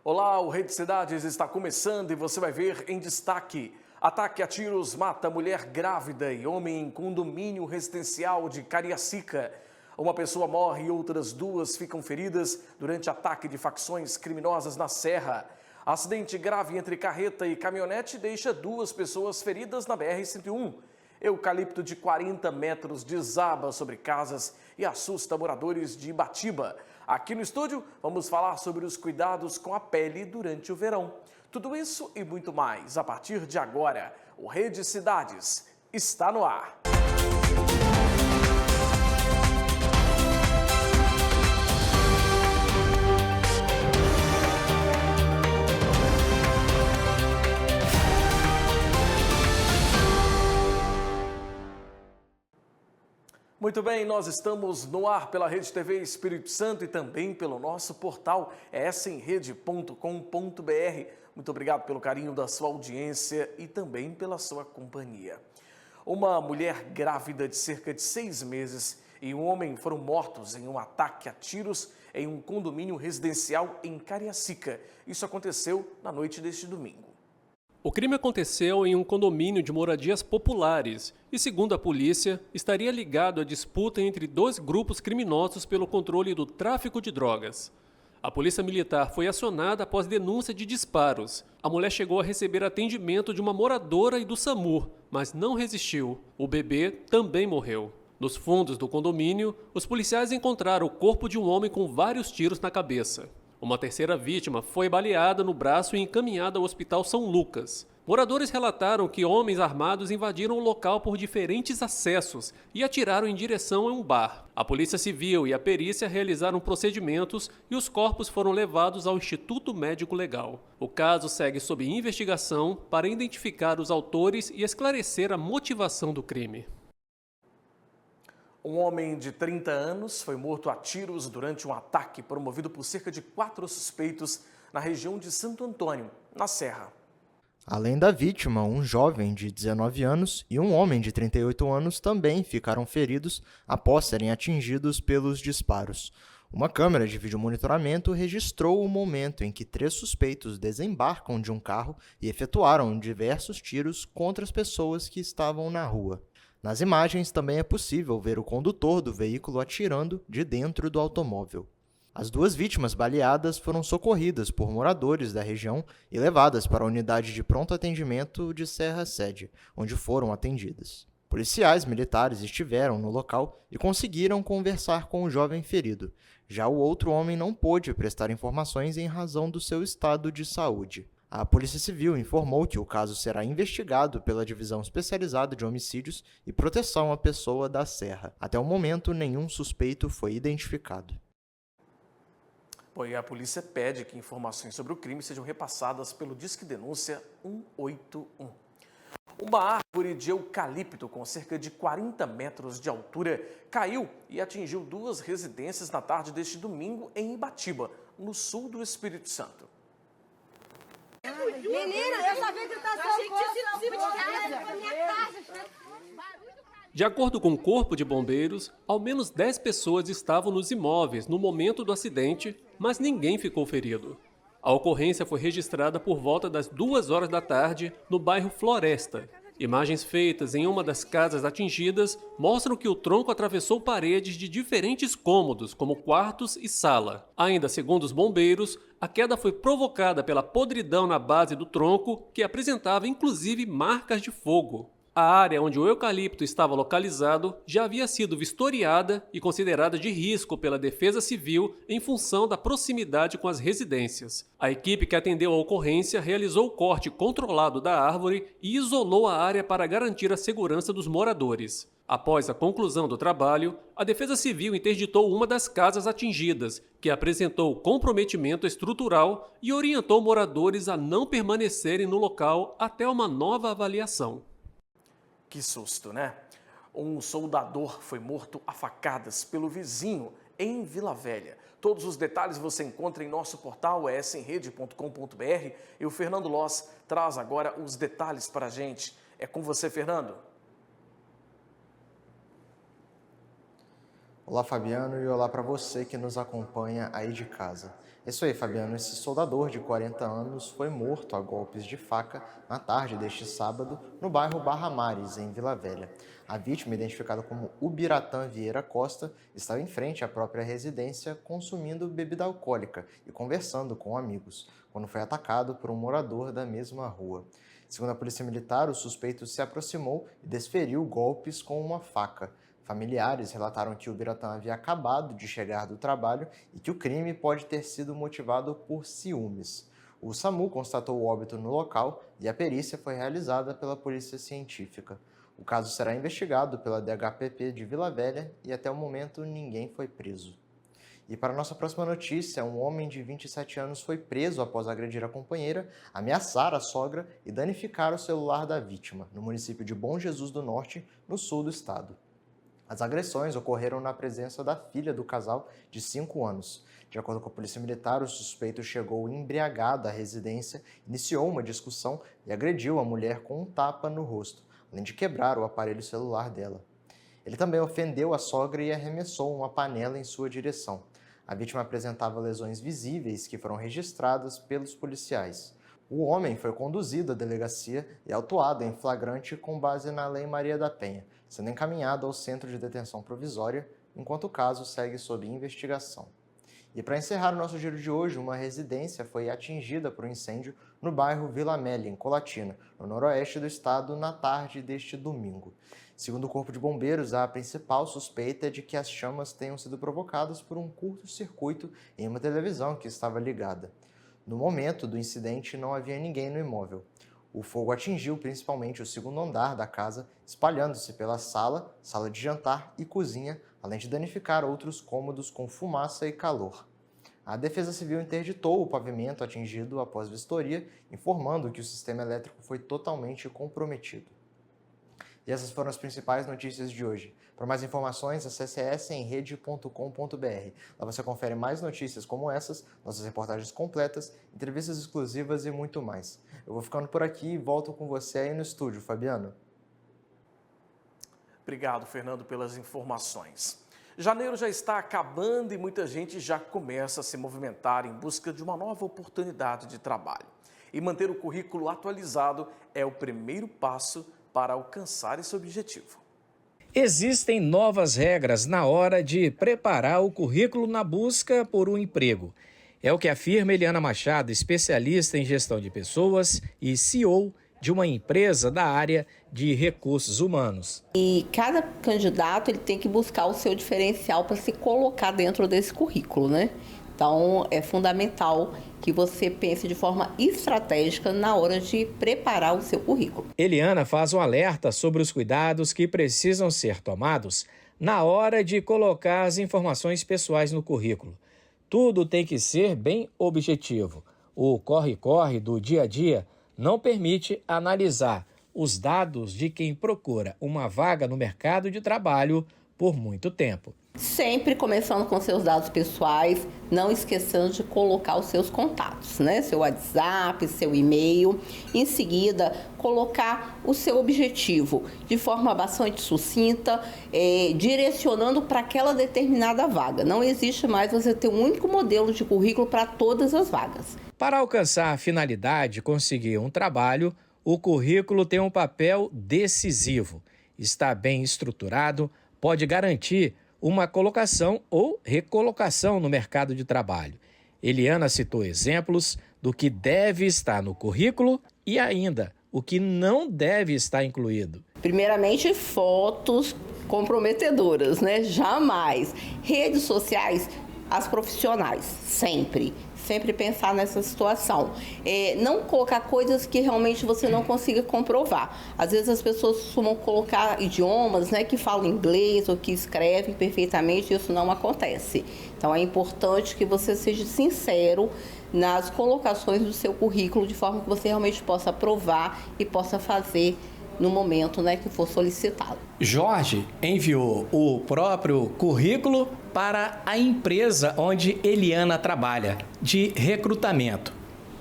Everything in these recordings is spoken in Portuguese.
Olá, o Rede Cidades está começando e você vai ver em destaque. Ataque a tiros mata mulher grávida e homem em condomínio residencial de Cariacica. Uma pessoa morre e outras duas ficam feridas durante ataque de facções criminosas na Serra. Acidente grave entre carreta e caminhonete deixa duas pessoas feridas na BR-101. Eucalipto de 40 metros desaba sobre casas e assusta moradores de Ibatiba. Aqui no estúdio, vamos falar sobre os cuidados com a pele durante o verão. Tudo isso e muito mais a partir de agora. O Rede Cidades está no ar. Muito bem, nós estamos no ar pela Rede TV Espírito Santo e também pelo nosso portal essemrede.com.br. Muito obrigado pelo carinho da sua audiência e também pela sua companhia. Uma mulher grávida de cerca de 6 meses e um homem foram mortos em um ataque a tiros em um condomínio residencial em Cariacica. Isso aconteceu na noite deste domingo. O crime aconteceu em um condomínio de moradias populares e, segundo a polícia, estaria ligado à disputa entre dois grupos criminosos pelo controle do tráfico de drogas. A polícia militar foi acionada após denúncia de disparos. A mulher chegou a receber atendimento de uma moradora e do SAMU, mas não resistiu. O bebê também morreu. Nos fundos do condomínio, os policiais encontraram o corpo de um homem com vários tiros na cabeça. Uma terceira vítima foi baleada no braço e encaminhada ao Hospital São Lucas. Moradores relataram que homens armados invadiram o local por diferentes acessos e atiraram em direção a um bar. A Polícia Civil e a perícia realizaram procedimentos e os corpos foram levados ao Instituto Médico Legal. O caso segue sob investigação para identificar os autores e esclarecer a motivação do crime. Um homem de 30 anos foi morto a tiros durante um ataque promovido por cerca de 4 suspeitos na região de Santo Antônio, na Serra. Além da vítima, um jovem de 19 anos e um homem de 38 anos também ficaram feridos após serem atingidos pelos disparos. Uma câmera de videomonitoramento registrou o momento em que 3 suspeitos desembarcam de um carro e efetuaram diversos tiros contra as pessoas que estavam na rua. Nas imagens também é possível ver o condutor do veículo atirando de dentro do automóvel. As 2 vítimas baleadas foram socorridas por moradores da região e levadas para a unidade de pronto atendimento de Serra Sede, onde foram atendidas. Policiais militares estiveram no local e conseguiram conversar com o jovem ferido. Já o outro homem não pôde prestar informações em razão do seu estado de saúde. A Polícia Civil informou que o caso será investigado pela Divisão Especializada de Homicídios e Proteção à Pessoa da Serra. Até o momento, nenhum suspeito foi identificado. A polícia pede que informações sobre o crime sejam repassadas pelo Disque Denúncia 181. Uma árvore de eucalipto com cerca de 40 metros de altura caiu e atingiu 2 residências na tarde deste domingo em Ibatiba, no sul do Espírito Santo. Menina, eu só vi gritação em cima de casa, na minha casa. De acordo com o Corpo de Bombeiros, ao menos 10 pessoas estavam nos imóveis no momento do acidente, mas ninguém ficou ferido. A ocorrência foi registrada por volta das 2 horas da tarde no bairro Floresta. Imagens feitas em uma das casas atingidas mostram que o tronco atravessou paredes de diferentes cômodos, como quartos e sala. Ainda segundo os bombeiros, a queda foi provocada pela podridão na base do tronco, que apresentava inclusive marcas de fogo. A área onde o eucalipto estava localizado já havia sido vistoriada e considerada de risco pela Defesa Civil em função da proximidade com as residências. A equipe que atendeu a ocorrência realizou o corte controlado da árvore e isolou a área para garantir a segurança dos moradores. Após a conclusão do trabalho, a Defesa Civil interditou uma das casas atingidas, que apresentou comprometimento estrutural e orientou moradores a não permanecerem no local até uma nova avaliação. Que susto, né? Um soldador foi morto a facadas pelo vizinho em Vila Velha. Todos os detalhes você encontra em nosso portal essemrede.com.br e o Fernando Loss traz agora os detalhes para a gente. É com você, Fernando. Olá, Fabiano, e olá para você que nos acompanha aí de casa. É isso aí, Fabiano. Esse soldador de 40 anos foi morto a golpes de faca na tarde deste sábado no bairro Barra Mares, em Vila Velha. A vítima, identificada como Ubiratã Vieira Costa, estava em frente à própria residência consumindo bebida alcoólica e conversando com amigos, quando foi atacado por um morador da mesma rua. Segundo a Polícia Militar, o suspeito se aproximou e desferiu golpes com uma faca. Familiares relataram que o Ubiratã havia acabado de chegar do trabalho e que o crime pode ter sido motivado por ciúmes. O SAMU constatou o óbito no local e a perícia foi realizada pela Polícia Científica. O caso será investigado pela DHPP de Vila Velha e até o momento ninguém foi preso. E para a nossa próxima notícia, um homem de 27 anos foi preso após agredir a companheira, ameaçar a sogra e danificar o celular da vítima, no município de Bom Jesus do Norte, no sul do estado. As agressões ocorreram na presença da filha do casal, de 5 anos. De acordo com a Polícia Militar, o suspeito chegou embriagado à residência, iniciou uma discussão e agrediu a mulher com um tapa no rosto, além de quebrar o aparelho celular dela. Ele também ofendeu a sogra e arremessou uma panela em sua direção. A vítima apresentava lesões visíveis que foram registradas pelos policiais. O homem foi conduzido à delegacia e autuado em flagrante com base na Lei Maria da Penha, sendo encaminhado ao Centro de Detenção Provisória, enquanto o caso segue sob investigação. E para encerrar o nosso giro de hoje, uma residência foi atingida por um incêndio no bairro Vila Amélia, em Colatina, no noroeste do estado, na tarde deste domingo. Segundo o Corpo de Bombeiros, a principal suspeita é de que as chamas tenham sido provocadas por um curto-circuito em uma televisão que estava ligada. No momento do incidente, não havia ninguém no imóvel. O fogo atingiu principalmente o segundo andar da casa, espalhando-se pela sala de jantar e cozinha, além de danificar outros cômodos com fumaça e calor. A Defesa Civil interditou o pavimento atingido após vistoria, informando que o sistema elétrico foi totalmente comprometido. E essas foram as principais notícias de hoje. Para mais informações, acesse smrede.com.br. Lá você confere mais notícias como essas, nossas reportagens completas, entrevistas exclusivas e muito mais. Eu vou ficando por aqui e volto com você aí no estúdio, Fabiano. Obrigado, Fernando, pelas informações. Janeiro já está acabando e muita gente já começa a se movimentar em busca de uma nova oportunidade de trabalho. E manter o currículo atualizado é o primeiro passo para alcançar esse objetivo. Existem novas regras na hora de preparar o currículo na busca por um emprego. É o que afirma Eliana Machado, especialista em gestão de pessoas e CEO de uma empresa da área de recursos humanos. E cada candidato ele tem que buscar o seu diferencial para se colocar dentro desse currículo, né? Então, é fundamental que você pense de forma estratégica na hora de preparar o seu currículo. Eliana faz um alerta sobre os cuidados que precisam ser tomados na hora de colocar as informações pessoais no currículo. Tudo tem que ser bem objetivo. O corre-corre do dia a dia não permite analisar os dados de quem procura uma vaga no mercado de trabalho por muito tempo. Sempre começando com seus dados pessoais, não esquecendo de colocar os seus contatos, né? Seu WhatsApp, seu e-mail. Em seguida, colocar o seu objetivo de forma bastante sucinta, direcionando para aquela determinada vaga. Não existe mais você ter um único modelo de currículo para todas as vagas. Para alcançar a finalidade de conseguir um trabalho, o currículo tem um papel decisivo. Está bem estruturado, pode garantir uma colocação ou recolocação no mercado de trabalho. Eliana citou exemplos do que deve estar no currículo e ainda o que não deve estar incluído. Primeiramente, fotos comprometedoras, né? Jamais. Redes sociais, as profissionais, sempre pensar nessa situação. Não colocar coisas que realmente você não consiga comprovar. Às vezes as pessoas costumam colocar idiomas, né, que falam inglês ou que escrevem perfeitamente, e isso não acontece. Então é importante que você seja sincero nas colocações do seu currículo, de forma que você realmente possa provar e possa fazer no momento, né, que for solicitado. Jorge enviou o próprio currículo para a empresa onde Eliana trabalha, de recrutamento.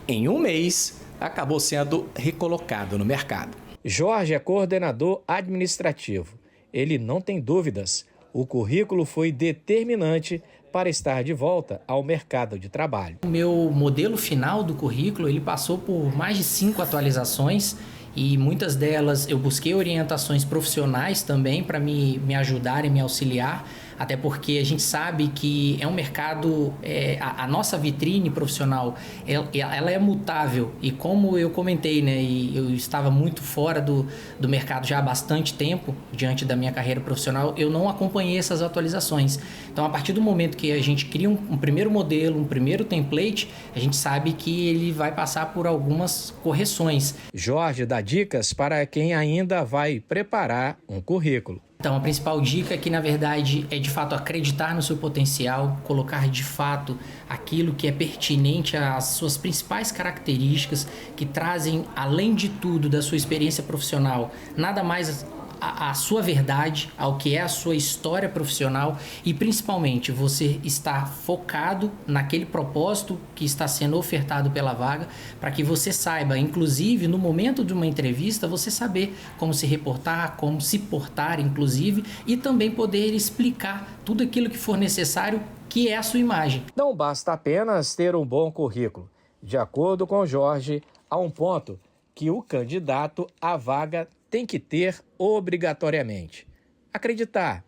Em um mês, acabou sendo recolocado no mercado. Jorge é coordenador administrativo. Ele não tem dúvidas. O currículo foi determinante para estar de volta ao mercado de trabalho. O meu modelo final do currículo, ele passou por mais de 5 atualizações e muitas delas eu busquei orientações profissionais também para me ajudarem, me auxiliar, até porque a gente sabe que é um mercado, a nossa vitrine profissional, ela é mutável e como eu comentei, né, e eu estava muito fora do mercado já há bastante tempo, diante da minha carreira profissional, eu não acompanhei essas atualizações. Então, a partir do momento que a gente cria um primeiro modelo, um primeiro template, a gente sabe que ele vai passar por algumas correções. Jorge dá dicas para quem ainda vai preparar um currículo. Então, a principal dica é que, na verdade, é de fato acreditar no seu potencial, colocar de fato aquilo que é pertinente às suas principais características, que trazem, além de tudo, da sua experiência profissional, nada mais a sua verdade, ao que é a sua história profissional e, principalmente, você estar focado naquele propósito que está sendo ofertado pela vaga, para que você saiba, inclusive, no momento de uma entrevista, você saber como se reportar, como se portar, inclusive, e também poder explicar tudo aquilo que for necessário, que é a sua imagem. Não basta apenas ter um bom currículo. De acordo com Jorge, há um ponto que o candidato à vaga tem que ter obrigatoriamente: acreditar,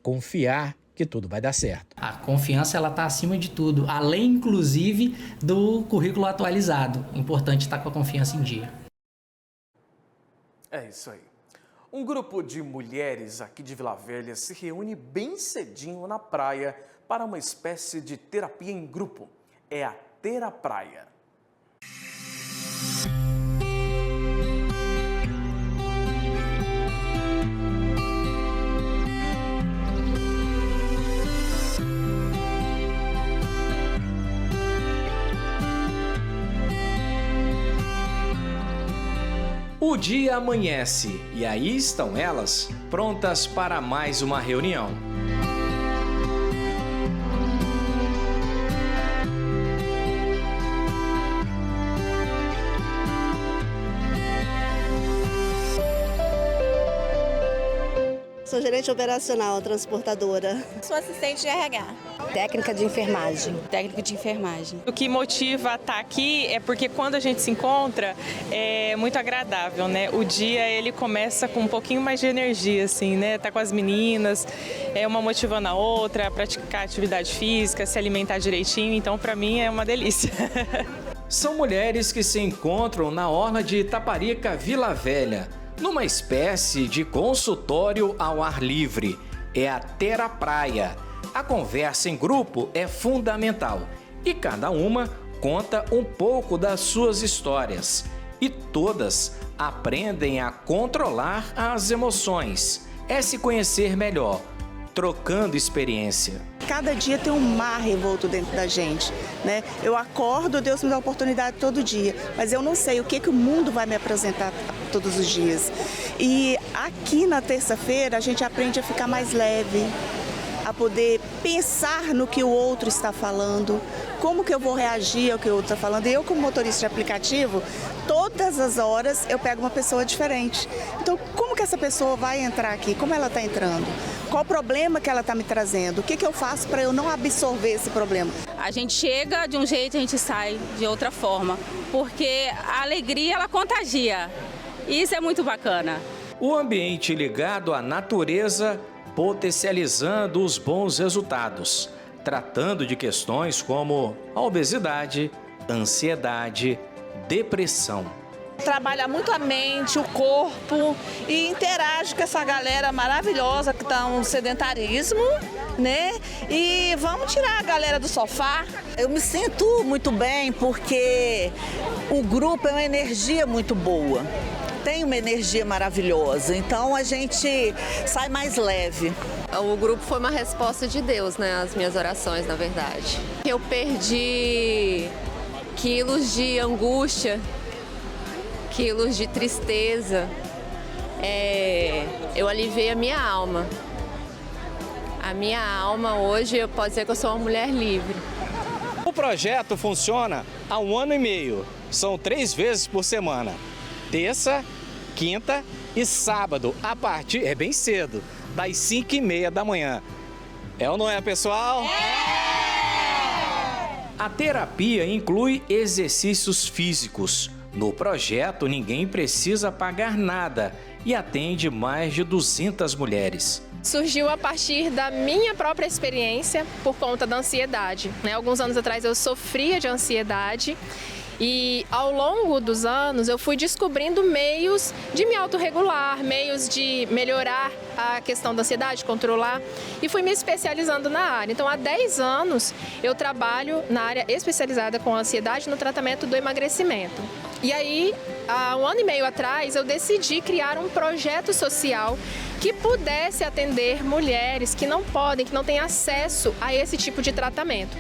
confiar que tudo vai dar certo. A confiança ela está acima de tudo, além inclusive do currículo atualizado. Importante estar com a confiança em dia. É isso aí. Um grupo de mulheres aqui de Vila Velha se reúne bem cedinho na praia para uma espécie de terapia em grupo. É a Terapraia. O dia amanhece e aí estão elas, prontas para mais uma reunião. Sou gerente operacional, transportadora. Sou assistente de RH. Técnica de enfermagem. Técnica de enfermagem. O que motiva a estar aqui é porque quando a gente se encontra é muito agradável, né? O dia ele começa com um pouquinho mais de energia, assim, né? Tá com as meninas, uma motivando a outra, praticar atividade física, se alimentar direitinho, então para mim é uma delícia. São mulheres que se encontram na orla de Itaparica, Vila Velha, numa espécie de consultório ao ar livre. É a Terapraia. A conversa em grupo é fundamental e cada uma conta um pouco das suas histórias. E todas aprendem a controlar as emoções. É se conhecer melhor, trocando experiência. Cada dia tem um mar revolto dentro da gente, né? Eu acordo, Deus me dá oportunidade todo dia, mas eu não sei o que o mundo vai me apresentar todos os dias. E aqui na terça-feira a gente aprende a ficar mais leve, a poder pensar no que o outro está falando, como que eu vou reagir ao que o outro está falando. E eu, como motorista de aplicativo, todas as horas eu pego uma pessoa diferente. Então, como que essa pessoa vai entrar aqui? Como ela está entrando? Qual o problema que ela está me trazendo? O que eu faço para eu não absorver esse problema? A gente chega de um jeito e a gente sai de outra forma, porque a alegria ela contagia. Isso é muito bacana. O ambiente ligado à natureza potencializando os bons resultados, tratando de questões como a obesidade, ansiedade, depressão. Trabalha muito a mente, o corpo e interage com essa galera maravilhosa que está no sedentarismo, né? E vamos tirar a galera do sofá. Eu me sinto muito bem porque o grupo é uma energia muito boa. Tem uma energia maravilhosa, então a gente sai mais leve. O grupo foi uma resposta de Deus, né? As minhas orações, na verdade. Eu perdi quilos de angústia, quilos de tristeza. Eu aliviei a minha alma. A minha alma hoje, eu posso dizer que eu sou uma mulher livre. O projeto funciona há 1 ano e meio. São 3 vezes por semana. Terça, quinta e sábado, é bem cedo, das 5h30 da manhã. É ou não é, pessoal? A terapia inclui exercícios físicos. No projeto, ninguém precisa pagar nada e atende mais de 200 mulheres. Surgiu a partir da minha própria experiência por conta da ansiedade. Alguns anos atrás eu sofria de ansiedade e ao longo dos anos eu fui descobrindo meios de me autorregular, meios de melhorar a questão da ansiedade, controlar, e fui me especializando na área. Então há 10 anos eu trabalho na área especializada com ansiedade no tratamento do emagrecimento. E aí, há 1 ano e meio atrás, eu decidi criar um projeto social que pudesse atender mulheres que não podem, que não têm acesso a esse tipo de tratamento.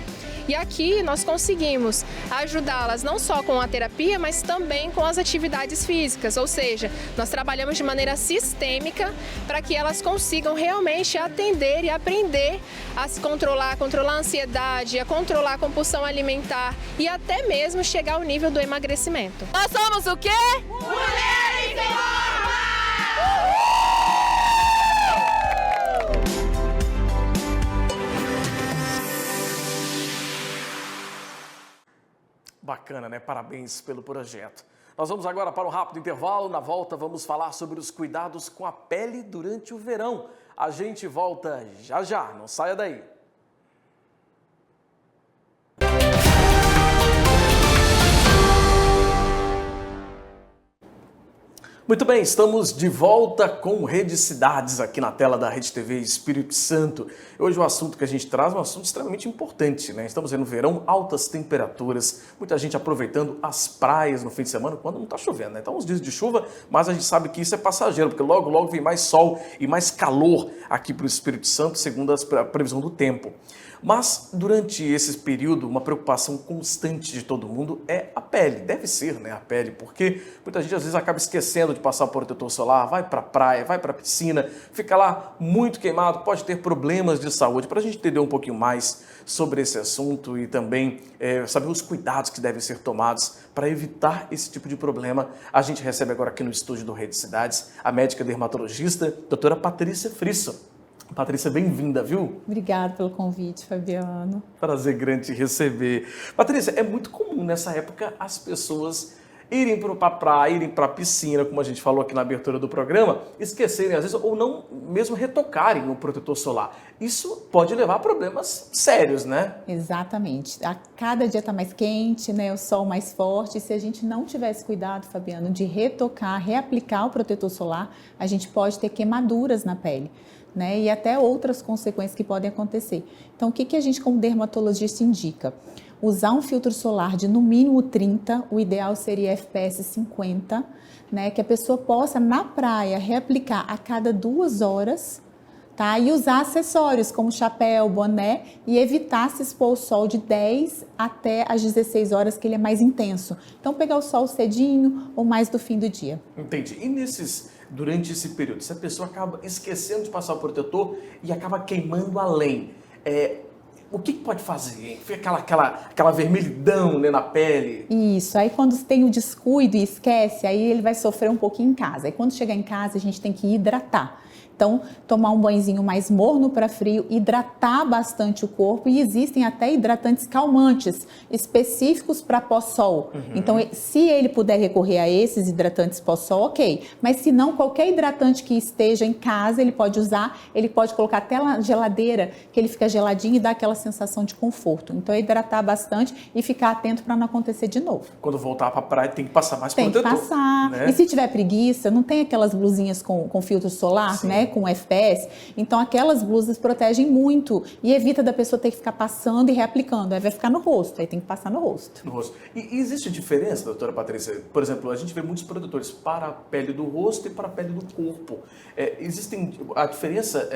E aqui nós conseguimos ajudá-las não só com a terapia, mas também com as atividades físicas, ou seja, nós trabalhamos de maneira sistêmica para que elas consigam realmente atender e aprender a se controlar a ansiedade, a controlar a compulsão alimentar e até mesmo chegar ao nível do emagrecimento. Nós somos o quê? Mulheres em Forma! Bacana, né? Parabéns pelo projeto. Nós vamos agora para um rápido intervalo. Na volta vamos falar sobre os cuidados com a pele durante o verão. A gente volta já já, não saia daí. Muito bem, estamos de volta com Rede Cidades aqui na tela da Rede TV Espírito Santo. Hoje o assunto que a gente traz é um assunto extremamente importante, né? Estamos aí no verão, altas temperaturas, muita gente aproveitando as praias no fim de semana quando não está chovendo, né? Então uns dias de chuva, mas a gente sabe que isso é passageiro, porque logo logo vem mais sol e mais calor aqui para o Espírito Santo, segundo a previsão do tempo. Mas, durante esse período, uma preocupação constante de todo mundo é a pele. Deve ser, né, a pele, porque muita gente às vezes acaba esquecendo de passar o protetor solar, vai para a praia, vai para a piscina, fica lá muito queimado, pode ter problemas de saúde. Para a gente entender um pouquinho mais sobre esse assunto e também saber os cuidados que devem ser tomados para evitar esse tipo de problema, a gente recebe agora aqui no estúdio do Rede Cidades a médica dermatologista, doutora Patrícia Frisso. Patrícia, bem-vinda, viu? Obrigada pelo convite, Fabiano. Prazer grande te receber. Patrícia, é muito comum nessa época as pessoas irem para a praia, irem para a piscina, como a gente falou aqui na abertura do programa, esquecerem às vezes ou não mesmo retocarem o protetor solar. Isso pode levar a problemas sérios, né? Exatamente. A cada dia está mais quente, né? O sol mais forte. E se a gente não tivesse cuidado, Fabiano, de retocar, reaplicar o protetor solar, a gente pode ter queimaduras na pele, né? E até outras consequências que podem acontecer. Então, o que a gente como dermatologista indica? Usar um filtro solar de no mínimo 30, o ideal seria FPS 50, né? Que a pessoa possa na praia reaplicar a cada 2 horas, tá? E usar acessórios como chapéu, boné e evitar se expor ao sol de 10 até as 16 horas, que ele é mais intenso. Então, pegar o sol cedinho ou mais do fim do dia. Entendi. E durante esse período, se a pessoa acaba esquecendo de passar o protetor e acaba queimando além, o que pode fazer? Fica aquela vermelhidão, né, na pele? Isso, aí quando tem o descuido e esquece, aí ele vai sofrer um pouquinho em casa. Aí quando chegar em casa, a gente tem que hidratar. Então, tomar um banhozinho mais morno para frio, hidratar bastante o corpo, e existem até hidratantes calmantes específicos para pós-sol. Então, se ele puder recorrer a esses hidratantes pós-sol, ok. Mas se não, qualquer hidratante que esteja em casa, ele pode usar, ele pode colocar até na geladeira, que ele fica geladinho e dá aquela sensação de conforto. Então, hidratar bastante e ficar atento para não acontecer de novo. Quando voltar para a praia, tem que passar mais protetor. Tem que passar. Né? E se tiver preguiça, não tem aquelas blusinhas com filtro solar, sim, né? Com FPS, então aquelas blusas protegem muito e evita da pessoa ter que ficar passando e reaplicando, aí vai ficar no rosto, aí tem que passar no rosto. No rosto. E existe diferença, doutora Patrícia? Por exemplo, a gente vê muitos protetores para a pele do rosto e para a pele do corpo. A diferença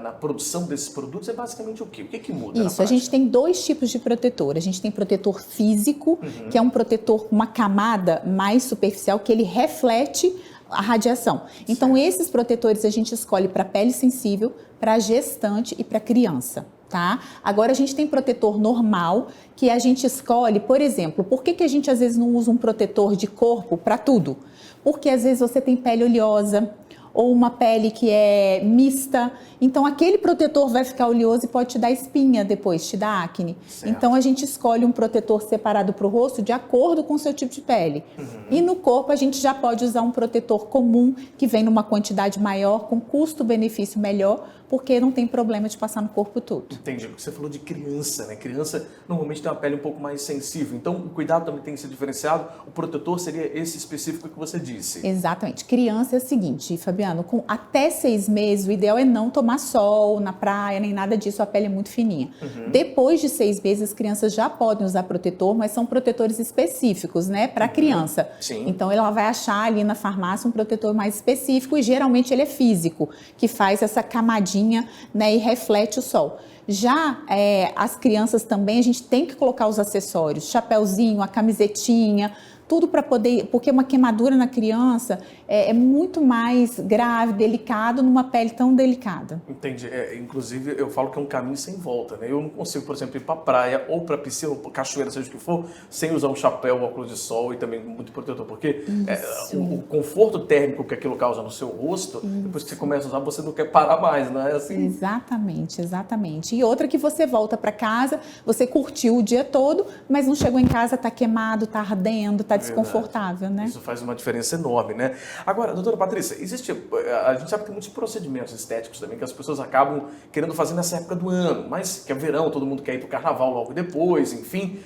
na produção desses produtos é basicamente o quê? O que muda? Isso, a gente tem 2 tipos de protetor. A gente tem protetor físico, que é um protetor com uma camada mais superficial, que ele reflete a radiação. Então, esses protetores a gente escolhe para pele sensível, para gestante e para criança, tá? Agora, a gente tem protetor normal, que a gente escolhe, por exemplo, por que a gente às vezes não usa um protetor de corpo para tudo? Porque às vezes você tem pele oleosa, ou uma pele que é mista. Então, aquele protetor vai ficar oleoso e pode te dar espinha depois, te dar acne. Certo. Então, a gente escolhe um protetor separado para o rosto de acordo com o seu tipo de pele. E no corpo, a gente já pode usar um protetor comum, que vem numa quantidade maior, com custo-benefício melhor, porque não tem problema de passar no corpo todo. Entendi. Você falou de criança, né? Criança normalmente tem uma pele um pouco mais sensível. Então, o cuidado também tem que ser diferenciado. O protetor seria esse específico que você disse. Exatamente. Criança é o seguinte, Fabiano, com até 6 meses, o ideal é não tomar sol na praia, nem nada disso, a pele é muito fininha. Depois de 6 meses, as crianças já podem usar protetor, mas são protetores específicos, né, para criança. Sim. Então, ela vai achar ali na farmácia um protetor mais específico e geralmente ele é físico, que faz essa camadinha, né, e reflete o sol. Já as crianças também, a gente tem que colocar os acessórios, chapéuzinho, a camisetinha, tudo para poder, porque uma queimadura na criança é muito mais grave, delicado, numa pele tão delicada. Entendi. Inclusive, eu falo que é um caminho sem volta, né? Eu não consigo, por exemplo, ir para praia ou para piscina, ou pra cachoeira, seja o que for, sem usar um chapéu, óculos de sol e também muito protetor, porque o conforto térmico que aquilo causa no seu rosto, depois que você começa a usar, você não quer parar mais, não é assim? Exatamente, exatamente. E outra que você volta para casa, você curtiu o dia todo, mas não chegou em casa, tá queimado, tá ardendo, tá desconfortável, né? Isso faz uma diferença enorme, né? Agora, doutora Patrícia, a gente sabe que tem muitos procedimentos estéticos também que as pessoas acabam querendo fazer nessa época do ano, mas que é verão, todo mundo quer ir pro carnaval logo depois, enfim.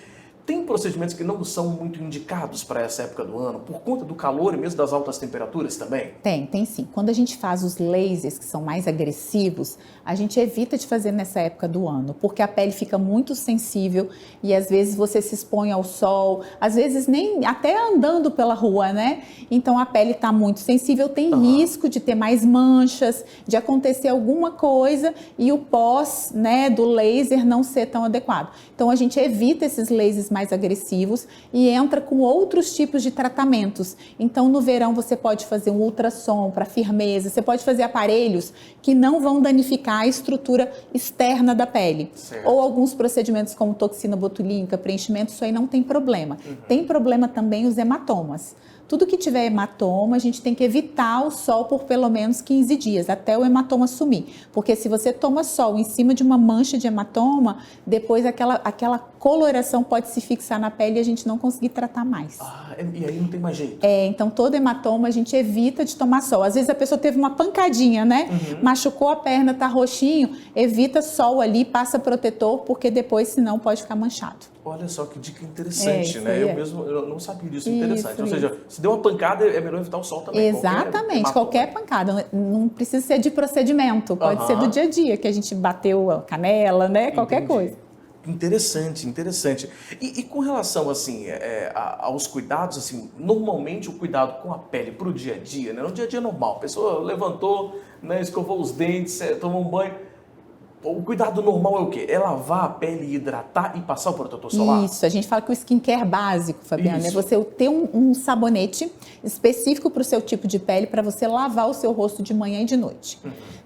Tem procedimentos que não são muito indicados para essa época do ano, por conta do calor e mesmo das altas temperaturas também? Tem sim. Quando a gente faz os lasers, que são mais agressivos, a gente evita de fazer nessa época do ano, porque a pele fica muito sensível e às vezes você se expõe ao sol, às vezes nem até andando pela rua, né? Então a pele está muito sensível, tem risco de ter mais manchas, de acontecer alguma coisa e o pós, né, do laser não ser tão adequado. Então a gente evita esses lasers mais agressivos e entra com outros tipos de tratamentos. Então no verão você pode fazer um ultrassom para firmeza, você pode fazer aparelhos que não vão danificar a estrutura externa da pele. Certo. Ou alguns procedimentos como toxina botulínica, preenchimento, isso aí não tem problema. Tem problema também os hematomas. Tudo que tiver hematoma, a gente tem que evitar o sol por pelo menos 15 dias, até o hematoma sumir. Porque se você toma sol em cima de uma mancha de hematoma, depois aquela coloração pode se fixar na pele e a gente não conseguir tratar mais. E aí não tem mais jeito? Então todo hematoma a gente evita de tomar sol. Às vezes a pessoa teve uma pancadinha, né? Machucou a perna, tá roxinho, evita sol ali, passa protetor, porque depois senão pode ficar manchado. Olha só que dica interessante, né? Eu não sabia disso, interessante. Ou seja, se deu uma pancada, é melhor evitar o sol também. Exatamente, qualquer pancada. Não precisa ser de procedimento, pode ser do dia a dia, que a gente bateu a canela, né? Qualquer coisa. Interessante, interessante. E com relação, assim, aos cuidados, assim, normalmente o cuidado com a pele para o dia a dia, né? No dia a dia normal, a pessoa levantou, né, escovou os dentes, tomou um banho. O cuidado normal é o quê? É lavar a pele, hidratar e passar o protetor solar? Isso, a gente fala que o skincare básico, Fabiana, é você ter um sabonete específico para o seu tipo de pele, para você lavar o seu rosto de manhã e de noite.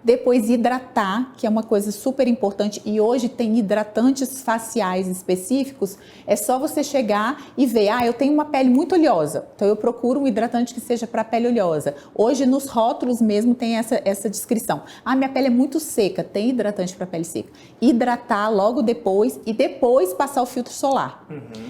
Depois hidratar, que é uma coisa super importante, e hoje tem hidratantes faciais específicos, é só você chegar e ver, eu tenho uma pele muito oleosa, então eu procuro um hidratante que seja para pele oleosa. Hoje nos rótulos mesmo tem essa descrição. Minha pele é muito seca, tem hidratante para pele seca. Hidratar logo depois e depois passar o filtro solar.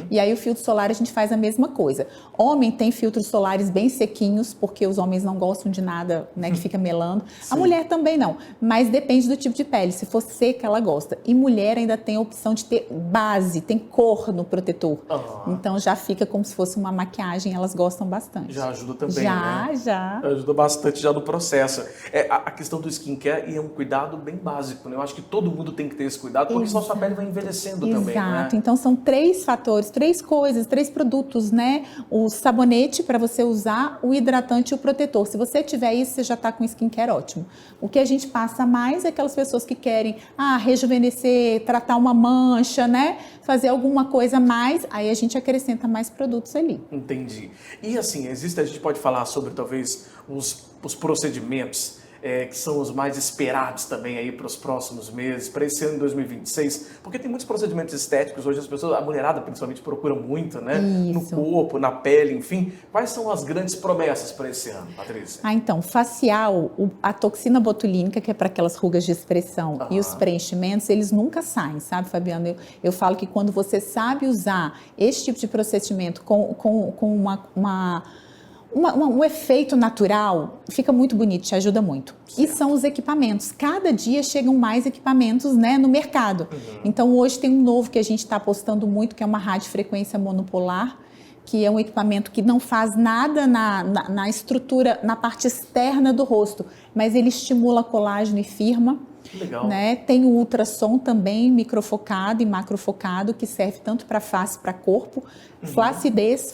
E aí o filtro solar a gente faz a mesma coisa. Homem tem filtros solares bem sequinhos, porque os homens não gostam de nada, né, que fica melando. A mulher também não, mas depende do tipo de pele. Se for seca, ela gosta. E mulher ainda tem a opção de ter base, tem cor no protetor. Então já fica como se fosse uma maquiagem, elas gostam bastante. Já ajuda também, né? Já. Ajuda bastante já no processo. A questão do skincare é um cuidado bem básico, né? Eu acho que todo mundo tem que ter esse cuidado, porque senão sua pele vai envelhecendo também, né? Exato. Então são 3 fatores, 3 coisas, 3 produtos, né? O sabonete para você usar, o hidratante e o protetor. Se você tiver isso, você já está com skincare ótimo. O que a gente passa mais é aquelas pessoas que querem rejuvenescer, tratar uma mancha, né? Fazer alguma coisa a mais, aí a gente acrescenta mais produtos ali. Entendi. E assim, a gente pode falar sobre talvez os procedimentos que são os mais esperados também aí para os próximos meses, para esse ano de 2026? Porque tem muitos procedimentos estéticos, hoje as pessoas, a mulherada principalmente, procura muito, né? Isso. No corpo, na pele, enfim. Quais são as grandes promessas para esse ano, Patrícia? Então, facial, a toxina botulínica, que é para aquelas rugas de expressão, e os preenchimentos, eles nunca saem, sabe, Fabiana? Eu falo que quando você sabe usar esse tipo de procedimento com um efeito natural, fica muito bonito, te ajuda muito. Certo. E são os equipamentos. Cada dia chegam mais equipamentos, né, no mercado. Então, hoje tem um novo que a gente está apostando muito, que é uma radiofrequência monopolar, que é um equipamento que não faz nada na estrutura, na parte externa do rosto, mas ele estimula colágeno e firma. Legal. Né? Tem o ultrassom também, microfocado e macrofocado, que serve tanto para face, para corpo. Flacidez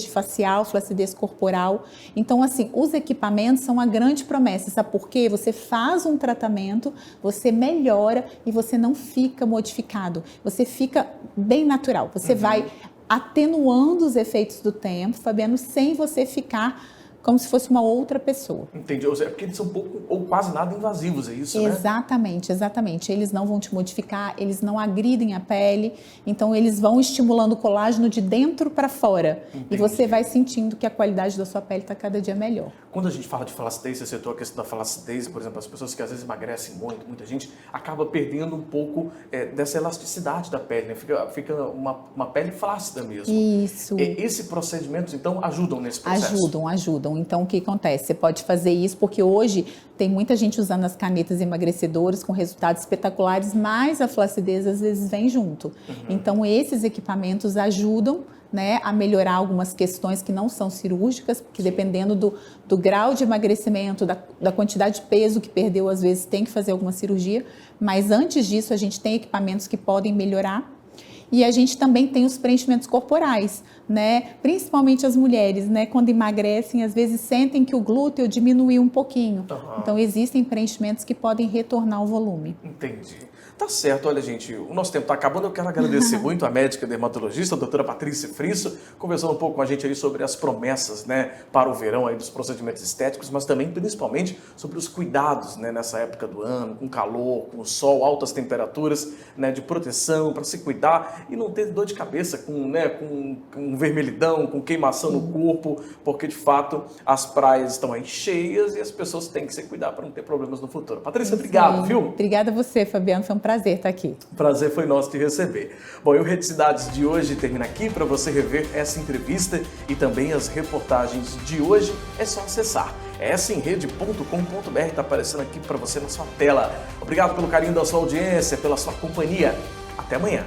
de facial, flacidez corporal. Então, assim, os equipamentos são a grande promessa. Sabe por quê? Você faz um tratamento, você melhora e você não fica modificado. Você fica bem natural. Você vai atenuando os efeitos do tempo, Fabiano, sem você ficar como se fosse uma outra pessoa. Entendi. É porque eles são pouco ou quase nada invasivos, é isso, né? Exatamente. Eles não vão te modificar, eles não agridem a pele, então eles vão estimulando o colágeno de dentro para fora. Entendi. E você vai sentindo que a qualidade da sua pele está cada dia melhor. Quando a gente fala de flacidez, você citou a questão da flacidez, por exemplo, as pessoas que às vezes emagrecem muito, muita gente acaba perdendo um pouco dessa elasticidade da pele, né? Fica uma pele flácida mesmo. Isso. Esse procedimento, então, ajudam nesse processo? Ajudam. Então, o que acontece? Você pode fazer isso porque hoje tem muita gente usando as canetas emagrecedoras com resultados espetaculares, mas a flacidez às vezes vem junto. Então, esses equipamentos ajudam, né, a melhorar algumas questões que não são cirúrgicas, porque dependendo do grau de emagrecimento, da quantidade de peso que perdeu, às vezes tem que fazer alguma cirurgia, mas antes disso a gente tem equipamentos que podem melhorar. E a gente também tem os preenchimentos corporais, né? Principalmente as mulheres, né? Quando emagrecem, às vezes sentem que o glúteo diminuiu um pouquinho. Então, existem preenchimentos que podem retornar o volume. Entendi. Tá certo, olha gente, o nosso tempo está acabando, eu quero agradecer muito a médica dermatologista, a doutora Patrícia Frisso, conversando um pouco com a gente aí sobre as promessas, né, para o verão aí dos procedimentos estéticos, mas também, principalmente, sobre os cuidados, né, nessa época do ano, com calor, com sol, altas temperaturas, né, de proteção, para se cuidar e não ter dor de cabeça com vermelhidão, com queimação no corpo, porque, de fato, as praias estão aí cheias e as pessoas têm que se cuidar para não ter problemas no futuro. Patrícia, obrigado, viu? Obrigada a você, Fabiano, foi um prazer estar aqui. O prazer foi nosso te receber. Bom, e o Rede Cidades de hoje termina aqui. Para você rever essa entrevista e também as reportagens de hoje, é só acessar smrede.com.br, está aparecendo aqui para você na sua tela. Obrigado pelo carinho da sua audiência, pela sua companhia. Até amanhã.